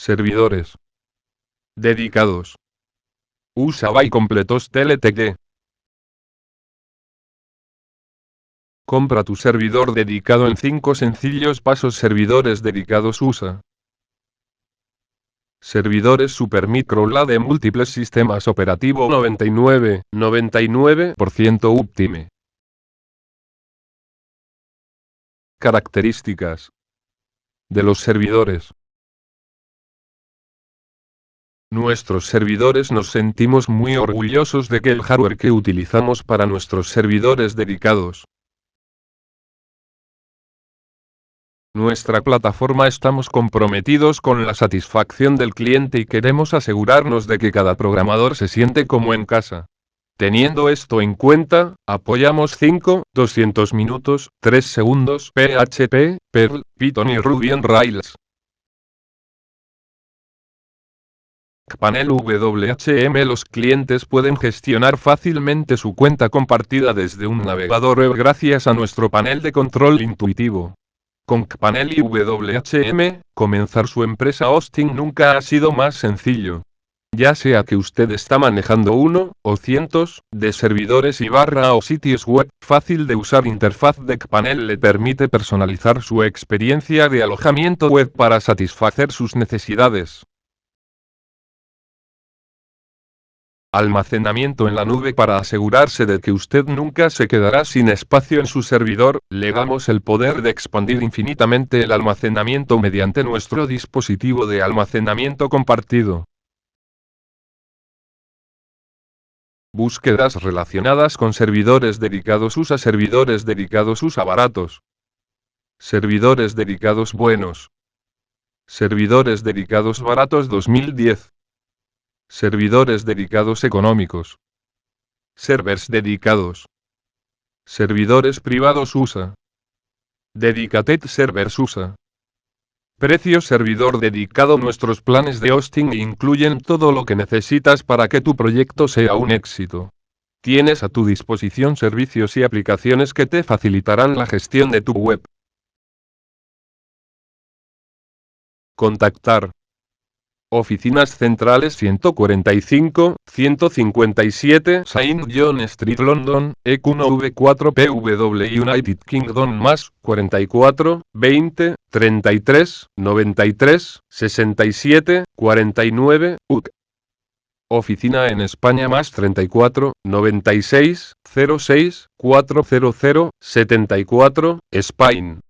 Servidores dedicados. USA by completos TLTD. Compra tu servidor dedicado en 5 sencillos pasos. Servidores dedicados USA. Servidores Supermicro LA de múltiples sistemas operativos 99% Optime. Características de los servidores. Nuestros servidores nos sentimos muy orgullosos de que el hardware que utilizamos para nuestros servidores dedicados. Nuestra plataforma estamos comprometidos con la satisfacción del cliente y queremos asegurarnos de que cada programador se siente como en casa. Teniendo esto en cuenta, apoyamos 200 minutos, 3 segundos, PHP, Perl, Python y Ruby on Rails. Panel WHM. Los clientes pueden gestionar fácilmente su cuenta compartida desde un navegador web gracias a nuestro panel de control intuitivo. Con Cpanel y WHM, comenzar su empresa hosting nunca ha sido más sencillo. Ya sea que usted está manejando uno, o cientos, de servidores o sitios web, fácil de usar interfaz de Cpanel le permite personalizar su experiencia de alojamiento web para satisfacer sus necesidades. Almacenamiento en la nube. Para asegurarse de que usted nunca se quedará sin espacio en su servidor, le damos el poder de expandir infinitamente el almacenamiento mediante nuestro dispositivo de almacenamiento compartido. Búsquedas relacionadas con servidores dedicados USA. Servidores dedicados USA baratos. Servidores dedicados buenos. Servidores dedicados baratos 2010. Servidores dedicados económicos. Servers dedicados. Servidores privados USA. Dedicated Servers USA. Precio servidor dedicado. Nuestros planes de hosting incluyen todo lo que necesitas para que tu proyecto sea un éxito. Tienes a tu disposición servicios y aplicaciones que te facilitarán la gestión de tu web. Contactar. Oficinas centrales 145, 157 Saint John Street, London, E1V4PW, United Kingdom, más 44 20 33 93 67 49 UK. Oficina en España más 34 96 06 400 74 Spain.